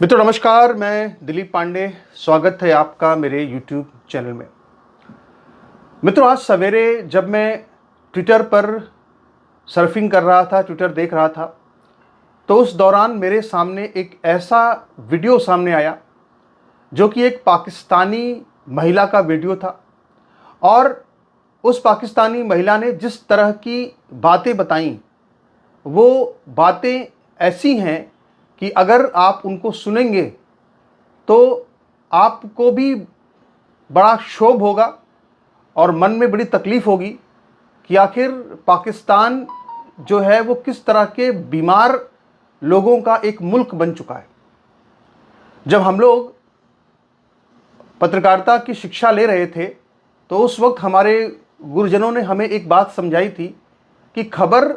मित्रों नमस्कार, मैं दिलीप पांडे। स्वागत है आपका मेरे YouTube चैनल में। मित्रों आज सवेरे जब मैं ट्विटर पर सर्फिंग कर रहा था, ट्विटर देख रहा था, तो उस दौरान मेरे सामने एक ऐसा वीडियो सामने आया जो कि एक पाकिस्तानी महिला का वीडियो था। और उस पाकिस्तानी महिला ने जिस तरह की बातें बताईं, वो बातें ऐसी हैं कि अगर आप उनको सुनेंगे तो आपको भी बड़ा क्षोभ होगा और मन में बड़ी तकलीफ़ होगी कि आखिर पाकिस्तान जो है वो किस तरह के बीमार लोगों का एक मुल्क बन चुका है। जब हम लोग पत्रकारिता की शिक्षा ले रहे थे तो उस वक्त हमारे गुरुजनों ने हमें एक बात समझाई थी कि खबर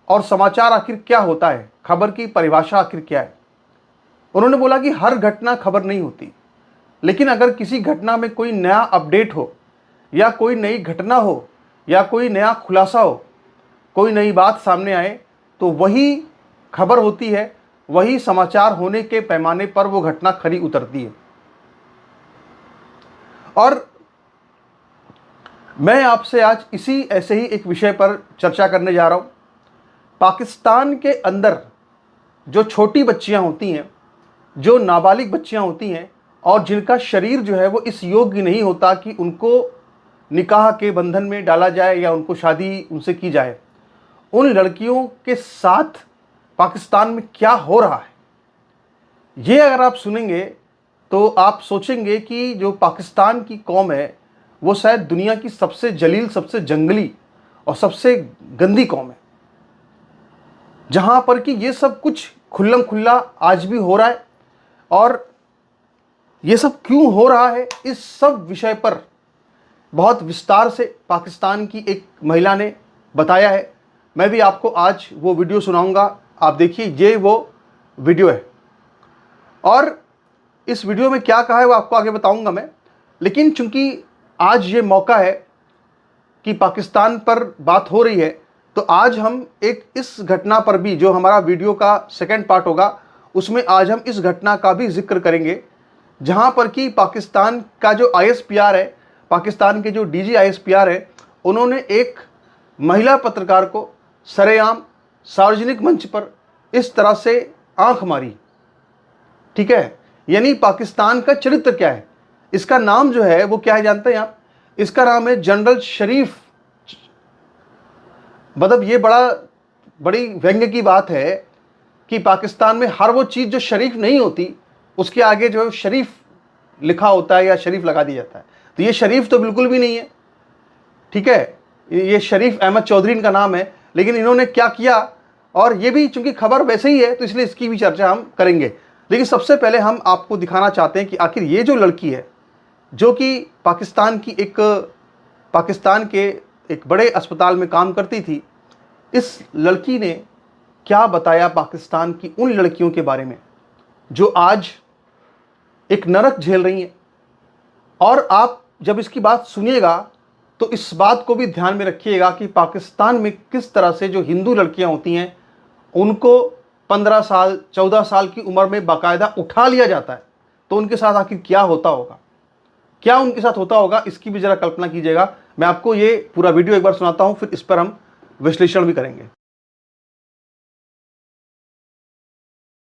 और समाचार आखिर क्या होता है, खबर की परिभाषा आखिर क्या है। उन्होंने बोला कि हर घटना खबर नहीं होती, लेकिन अगर किसी घटना में कोई नया अपडेट हो या कोई नई घटना हो या कोई नया खुलासा हो, कोई नई बात सामने आए, तो वही खबर होती है, वही समाचार होने के पैमाने पर वो घटना खरी उतरती है। और मैं आपसे आज इसी ऐसे ही एक विषय पर चर्चा करने जा रहा हूँ। पाकिस्तान के अंदर जो छोटी बच्चियाँ होती हैं, जो नाबालिग बच्चियाँ होती हैं और जिनका शरीर जो है वो इस योग्य नहीं होता कि उनको निकाह के बंधन में डाला जाए या उनको शादी उनसे की जाए, उन लड़कियों के साथ पाकिस्तान में क्या हो रहा है, ये अगर आप सुनेंगे तो आप सोचेंगे कि जो पाकिस्तान की कौम है वो शायद दुनिया की सबसे जलील, सबसे जंगली और सबसे गंदी कौम है, जहाँ पर कि ये सब कुछ खुल्लम खुल्ला आज भी हो रहा है। और ये सब क्यों हो रहा है, इस सब विषय पर बहुत विस्तार से पाकिस्तान की एक महिला ने बताया है। मैं भी आपको आज वो वीडियो सुनाऊंगा। आप देखिए, ये वो वीडियो है और इस वीडियो में क्या कहा है वो आपको आगे बताऊंगा मैं। लेकिन चूंकि आज ये मौका है कि पाकिस्तान पर बात हो रही है, तो आज हम एक इस घटना पर भी, जो हमारा वीडियो का सेकंड पार्ट होगा, उसमें आज हम इस घटना का भी जिक्र करेंगे, जहां पर कि पाकिस्तान का जो ISPR है, पाकिस्तान के जो DG ISPR है, उन्होंने एक महिला पत्रकार को सरेआम सार्वजनिक मंच पर इस तरह से आंख मारी। ठीक है, यानी पाकिस्तान का चरित्र क्या है, इसका नाम जो है वो क्या है जानते हैं आप? इसका नाम है जनरल शरीफ। मतलब ये बड़ी व्यंग्य की बात है कि पाकिस्तान में हर वो चीज़ जो शरीफ नहीं होती उसके आगे जो शरीफ लिखा होता है या शरीफ लगा दिया जाता है। तो ये शरीफ तो बिल्कुल भी नहीं है। ठीक है, ये शरीफ अहमद चौधरी इनका नाम है, लेकिन इन्होंने क्या किया, और ये भी चूंकि खबर वैसे ही है तो इसलिए इसकी भी चर्चा हम करेंगे। लेकिन सबसे पहले हम आपको दिखाना चाहते हैं कि आखिर ये जो लड़की है, जो कि पाकिस्तान के एक बड़े अस्पताल में काम करती थी, इस लड़की ने क्या बताया पाकिस्तान की उन लड़कियों के बारे में जो आज एक नरक झेल रही हैं। और आप जब इसकी बात सुनिएगा तो इस बात को भी ध्यान में रखिएगा कि पाकिस्तान में किस तरह से जो हिंदू लड़कियां होती हैं उनको 15 साल 14 साल की उम्र में बाकायदा उठा लिया जाता है। तो उनके साथ आखिर क्या होता होगा, क्या उनके साथ होता होगा, इसकी भी जरा कल्पना कीजिएगा। मैं आपको ये पूरा वीडियो एक बार सुनाता हूं, फिर इस पर हम विश्लेषण भी करेंगे।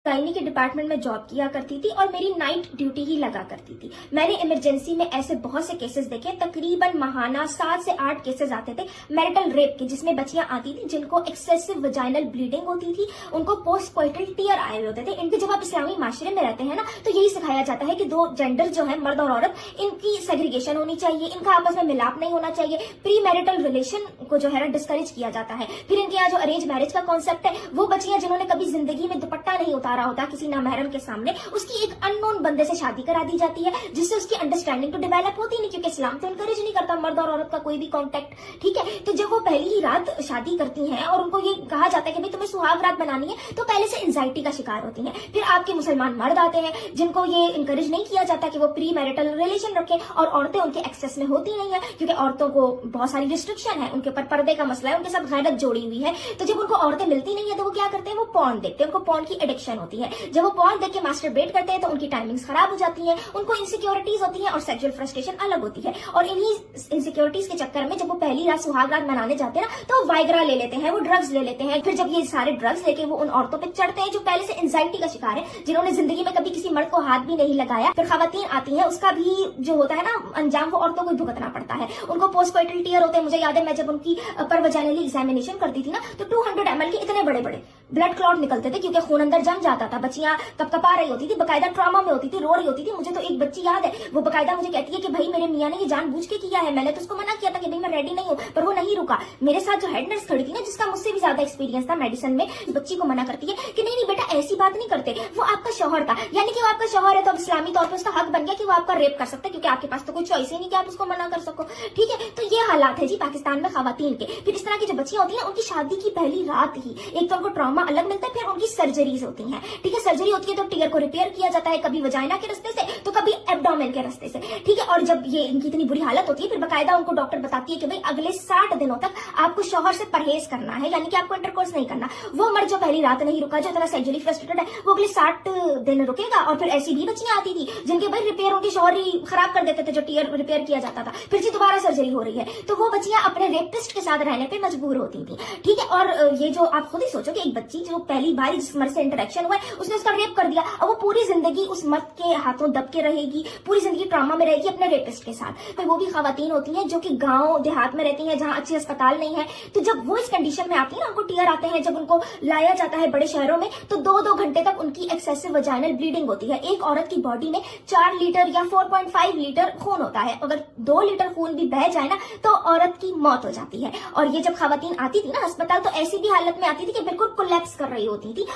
गायनी के डिपार्टमेंट में जॉब किया करती थी और मेरी नाइट ड्यूटी ही लगा करती थी। मैंने इमरजेंसी में ऐसे बहुत से केसेस देखे, तकरीबन माहाना 7 से 8 केसेस आते थे मैरिटल रेप के, जिसमें बच्चियां आती थी जिनको एक्सेसिव वजाइनल ब्लीडिंग होती थी, उनको पोस्ट कोइटल टीयर आए हुए होते थे। इनके जब आप इस्लामी माशरे में रहते हैं ना, तो यही सिखाया जाता है कि दो जेंडर जो है, मर्द और औरत, इनकी सेग्रीगेशन होनी चाहिए, इनका आपस में मिलाप नहीं होना चाहिए, प्री मैरिटल रिलेशन को जो है ना डिस्करेज किया जाता है। फिर इनके यहाँ जो अरेंज मैरिज का कॉन्सेप्ट है, वो बच्चियां जिन्होंने कभी जिंदगी में दुपट्टा नहीं उतारा होता किसी नामहरम के सामने, उसकी एक अननोन बंदे से शादी करा दी जाती है, जिससे उसकी अंडरस्टैंडिंग तो डेवलप होती नहीं, क्योंकि इस्लाम तो इनकरेज नहीं करता मर्द और औरत का कोई भी कॉन्टेक्ट। ठीक है, तो जब वो पहली ही रात शादी करती हैं और उनको ये कहा जाता है कि भाई तुम्हें सुहाग रात बनानी है, तो पहले से एंजाइटी का शिकार होती हैं। फिर आपके मुसलमान मर्द आते हैं जिनको ये इनकरेज नहीं किया जाता कि वो प्री मैरिटल रिलेशन रखें, और औरतें उनके एक्सेस में होती नहीं है, क्योंकि औरतों को बहुत सारी रिस्ट्रिक्शन है, उनके ऊपर पर्दे का मसला है, उनके साथ गैरत जोड़ी हुई है। तो जब उनको औरतें मिलती नहीं है तो वो क्या करते हैं, वो पॉर्न देखते हैं, उनको पॉर्न की एडिक्शन एडिक्शन होती है। जब वो पॉर्न देख के मास्टरबेट करते हैं तो उनकी टाइमिंग्स खराब हो जाती हैं, उनको इनसिक्योरिटीज होती हैं और सेक्सुअल फ्रस्ट्रेशन अलग होती है। और इन्हीं इनसिक्योरिटीज के चक्कर में जब वो पहली रात सुहाग रात मनाने जाते हैं ना, तो वाइग्रा ले लेते हैं, वो ड्रग्स ले लेते हैं। फिर जब ये सारे ड्रग्स लेके वो उन औरतों पे चढ़ते हैं जो पहले से एंजाइटी का शिकार है, जिन्होंने जिंदगी में कभी किसी मर्द को हाथ भी नहीं लगाया, फिर खवातीन आती हैं, उसका भी जो होता है ना अंजाम, वो औरतों को ही भुगतना पड़ता है। उनको पोस्टकोइटल टीयर होते हैं। मुझे याद है मैं जब उनकी परवजाइनली एग्जामिनेशन करती थी ना, तो 200 ml के इतने बड़े बड़े ब्लड क्लॉट निकलते थे, क्योंकि खून अंदर जम जाता था। बच्चियां कपकपा रही होती थी, बकायदा ट्रॉमा में होती थी, रो रही होती थी। मुझे तो एक बच्ची याद है, वो बकायदा मुझे कहती है कि भाई मेरे मियां ने ये जानबूझ के किया है, मैंने तो उसको मना किया था कि भाई मैं रेडी नहीं हूँ, पर वो नहीं रुका। मेरे साथ जो हेड नर्स खड़ी थी ना, जिसका मुझसे भी ज्यादा एक्सपीरियंस था मेडिसिन में, बच्ची को मना करती है कि नहीं नहीं बेटा ऐसी बात नहीं करते, वो आपका शौहर था, यानी कि वो आपका शौहर है तो अब इस्लामी तौर पर उसका हक बन गया कि वो आपका रेप कर सकता है, क्योंकि आपके पास तो कोई चॉइस ही नहीं कि आप उसको मना कर सको। ठीक है, तो ये हालात है जी पाकिस्तान में खवातीन के। फिर इस तरह की जो बच्चियां होती है उनकी शादी की पहली रात ही एक तो उनको ट्रॉमा अलग मिलता है, फिर उनकी सर्जरीज होती हैं। ठीक है, सर्जरी होती है तो टीयर को रिपेयर किया जाता है, कभी वजाइना के रास्ते से तो कभी एब्डोमेन के रास्ते से। ठीक है, और जब ये इनकी इतनी बुरी हालत होती है, फिर बकायदा उनको डॉक्टर बताती है कि भाई अगले 60 दिनों तक आपको शौहर से परहेज करना है, यानी कि आपको इंटरकोर्स नहीं करना। वो मर्द जो पहली रात नहीं रुका, जो इतना सेक्सुअली फ्रस्ट्रेटेड है, वो अगले 60 दिन रुकेगा। और फिर ऐसी भी बच्चियां आती थी जिनके भाई रिपेयर उनके शौहर ही खराब कर देते थे, जो टीयर रिपेयर किया जाता था, फिर जी दोबारा सर्जरी हो रही है, तो वो बच्चियां अपने रेपिस्ट के साथ रहने पे मजबूर होती थी। ठीक है, और ये जो आप खुद ही सोचो कि एक बच्ची जो पहली बार जिस मर्द से इंटरेक्शन हुआ है, उसने उसका रेप कर दिया, अब वो पूरी जिंदगी उस मर्द के हाथों दब के रहेगी, पूरी जिंदगी ट्रॉमा में रहेगी अपने रेपिस्ट के साथ। फिर वो भी खवातीन होती हैं जो कि गांव देहात में रहती हैं, जहां अच्छे अस्पताल नहीं है, तो जब वो इस कंडीशन में आती है ना, उनको टीयर आते हैं, जब उनको लाया जाता है बड़े शहरों में, तो 2-2 घंटे तक उनकी एक्सेसिव वजाइनल ब्लीडिंग होती है। एक औरत की बॉडी में 4 लीटर या 4.5 लीटर खून होता है, अगर 2 लीटर खून भी बह जाए ना तो औरत की मौत हो जाती है। और ये जब खवातीन आती थी ना अस्पताल, तो ऐसी भी हालत में आती थी कि बिल्कुल कोलैप्स कर रही होती थी।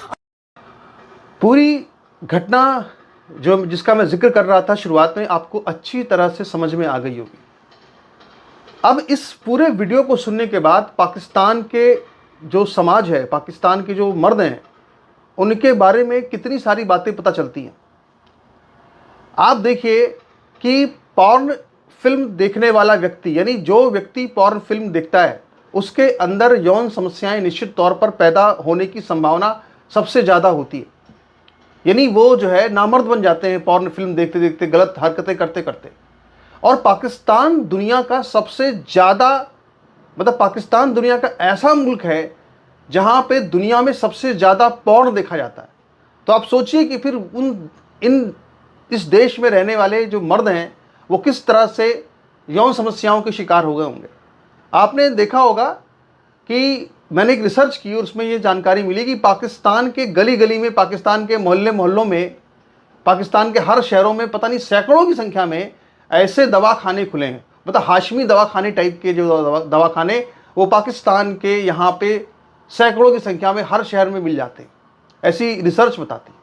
पूरी घटना जो जिसका मैं जिक्र कर रहा था शुरुआत में, आपको अच्छी तरह से समझ में आ गई होगी। अब इस पूरे वीडियो को सुनने के बाद पाकिस्तान के जो समाज है, पाकिस्तान के जो मर्द हैं, उनके बारे में कितनी सारी बातें पता चलती हैं। आप देखिए कि पॉर्न फिल्म देखने वाला व्यक्ति, यानी जो व्यक्ति पॉर्न फिल्म देखता है, उसके अंदर यौन समस्याएं निश्चित तौर पर पैदा होने की संभावना सबसे ज़्यादा होती है। यानी वो जो है नामर्द बन जाते हैं पॉर्न फिल्म देखते देखते, गलत हरकतें करते करते। और पाकिस्तान दुनिया का सबसे ज़्यादा, मतलब पाकिस्तान दुनिया का ऐसा मुल्क है जहाँ पे दुनिया में सबसे ज़्यादा पॉर्न देखा जाता है। तो आप सोचिए कि फिर इस देश में रहने वाले जो मर्द हैं वो किस तरह से यौन समस्याओं के शिकार हो गए होंगे। आपने देखा होगा कि मैंने एक रिसर्च की और उसमें ये जानकारी मिली कि पाकिस्तान के गली गली में, पाकिस्तान के मोहल्ले मोहल्लों में, पाकिस्तान के हर शहरों में पता नहीं सैकड़ों की संख्या में ऐसे दवाखाने खुले हैं। मतलब हाशमी दवाखाने टाइप के जो दवाखाने, वो पाकिस्तान के यहाँ पे सैकड़ों की संख्या में हर शहर में मिल जाते हैं, ऐसी रिसर्च बताती।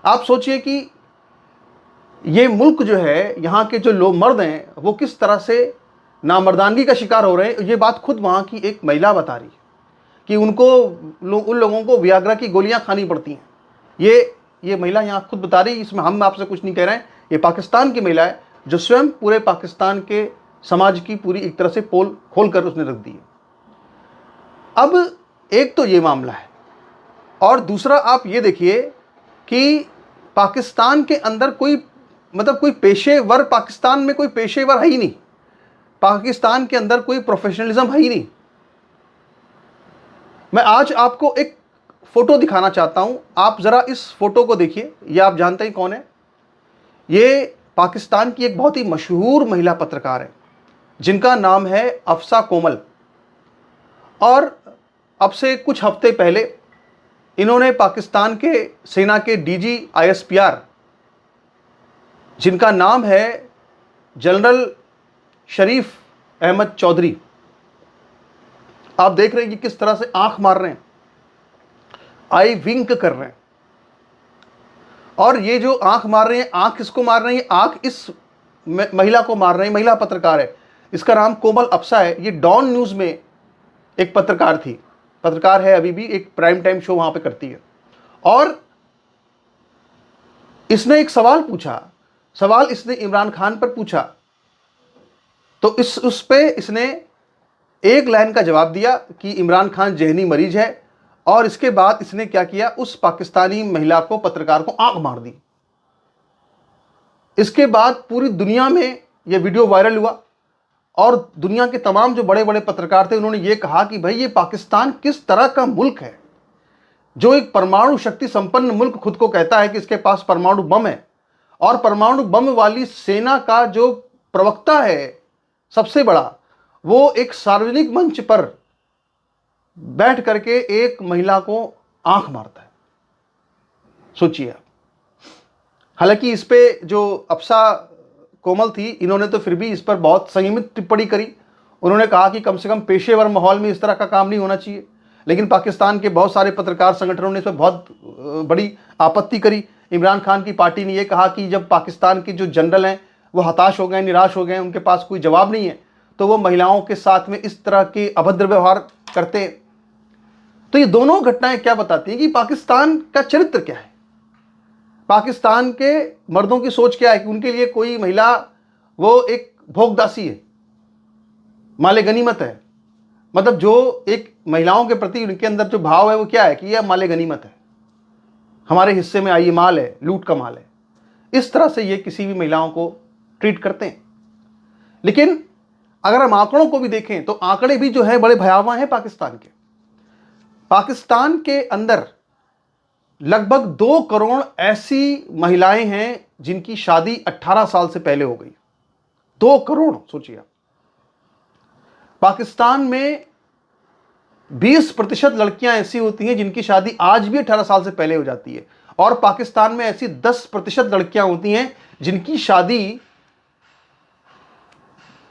आप सोचिए कि ये मुल्क जो है, यहाँ के जो लोग मर्द हैं, वो किस तरह से नामर्दानगी का शिकार हो रहे हैं। ये बात खुद वहाँ की एक महिला बता रही है कि उन लोगों को वियाग्रा की गोलियां खानी पड़ती हैं। ये महिला यहाँ खुद बता रही है। इसमें हम आपसे कुछ नहीं कह रहे हैं, ये पाकिस्तान की महिला है जो स्वयं पूरे पाकिस्तान के समाज की पूरी एक तरह से पोल खोल कर उसने रख दी है। अब एक तो ये मामला है, और दूसरा आप ये देखिए कि पाकिस्तान के अंदर कोई पेशेवर, पाकिस्तान में कोई पेशेवर है ही नहीं, पाकिस्तान के अंदर कोई प्रोफेशनलिज्म है ही नहीं। मैं आज आपको एक फोटो दिखाना चाहता हूं, आप जरा इस फोटो को देखिए। ये आप जानते हैं कौन है? ये पाकिस्तान की एक बहुत ही मशहूर महिला पत्रकार है जिनका नाम है अफसा कोमल। और अब से कुछ हफ्ते पहले इन्होंने पाकिस्तान के सेना के डीजी ISPR, जिनका नाम है जनरल शरीफ अहमद चौधरी, आप देख रहे हैं कि किस तरह से आंख मार रहे हैं, आई विंक कर रहे हैं। और ये जो आंख मार रहे हैं, आंख किसको मार रहे हैं? आंख इस महिला को मार रहे हैं। महिला पत्रकार है, इसका नाम कोमल अफसा है। ये डॉन न्यूज़ में एक पत्रकार थी, पत्रकार है अभी भी, एक प्राइम टाइम शो वहां पे करती है। और इसने एक सवाल पूछा, सवाल इसने इमरान खान पर पूछा, तो उस पे इसने एक लाइन का जवाब दिया कि इमरान खान जहनी मरीज है और इसके बाद इसने क्या किया, उस पाकिस्तानी महिला को, पत्रकार को आंख मार दी। इसके बाद पूरी दुनिया में यह वीडियो वायरल हुआ और दुनिया के तमाम जो बड़े बड़े पत्रकार थे उन्होंने ये कहा कि भाई ये पाकिस्तान किस तरह का मुल्क है जो एक परमाणु शक्ति संपन्न मुल्क खुद को कहता है कि इसके पास परमाणु बम है, और परमाणु बम वाली सेना का जो प्रवक्ता है सबसे बड़ा, वो एक सार्वजनिक मंच पर बैठ करके एक महिला को आंख मारता है। सोचिए आप। हालांकि इस पे जो अप्सा कोमल थी, इन्होंने तो फिर भी इस पर बहुत संयमित टिप्पणी करी। उन्होंने कहा कि कम से कम पेशेवर माहौल में इस तरह का काम नहीं होना चाहिए। लेकिन पाकिस्तान के बहुत सारे पत्रकार संगठनों ने इस पर बहुत बड़ी आपत्ति करी। इमरान खान की पार्टी ने यह कहा कि जब पाकिस्तान के जो जनरल हैं वो हताश हो गए, निराश हो गए, उनके पास कोई जवाब नहीं है, तो वो महिलाओं के साथ में इस तरह के अभद्र व्यवहार करते हैं। तो ये दोनों घटनाएं क्या बताती हैं कि पाकिस्तान का चरित्र क्या है, पाकिस्तान के मर्दों की सोच क्या है कि उनके लिए कोई महिला वो एक भोगदासी है, माले गनीमत है। मतलब जो एक महिलाओं के प्रति उनके अंदर जो भाव है वो क्या है कि यह माले गनीमत है, हमारे हिस्से में आई माल है, लूट का माल है। इस तरह से ये किसी भी महिलाओं को ट्रीट करते हैं। लेकिन अगर हम आंकड़ों को भी देखें तो आंकड़े भी जो है बड़े भयावह हैं पाकिस्तान के। पाकिस्तान के अंदर लगभग 2 करोड़ ऐसी महिलाएं हैं जिनकी शादी 18 साल से पहले हो गई। 2 करोड़, सोचिए आप। पाकिस्तान में 20% लड़कियां ऐसी होती हैं जिनकी शादी आज भी 18 साल से पहले हो जाती है, और पाकिस्तान में ऐसी 10% लड़कियां होती हैं जिनकी शादी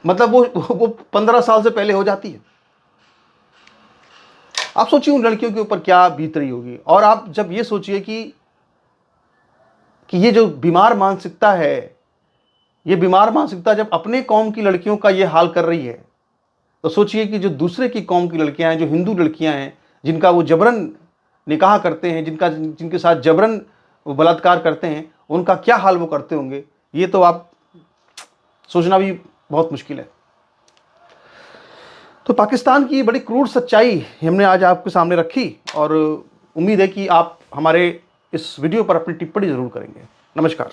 मतलब वो 15 साल से पहले हो जाती है। आप सोचिए उन लड़कियों के ऊपर क्या बीत रही होगी। और आप जब ये सोचिए कि ये जो बीमार मानसिकता है, ये बीमार मानसिकता जब अपने कौम की लड़कियों का ये हाल कर रही है, तो सोचिए कि जो दूसरे की कौम की लड़कियां हैं, जो हिंदू लड़कियां हैं, जिनका वो जबरन निकाह करते हैं, जिनके साथ जबरन वो बलात्कार करते हैं, उनका क्या हाल वो करते होंगे, ये तो आप सोचना भी बहुत मुश्किल है। तो पाकिस्तान की बड़ी क्रूर सच्चाई हमने आज आपके सामने रखी, और उम्मीद है कि आप हमारे इस वीडियो पर अपनी टिप्पणी जरूर करेंगे। नमस्कार।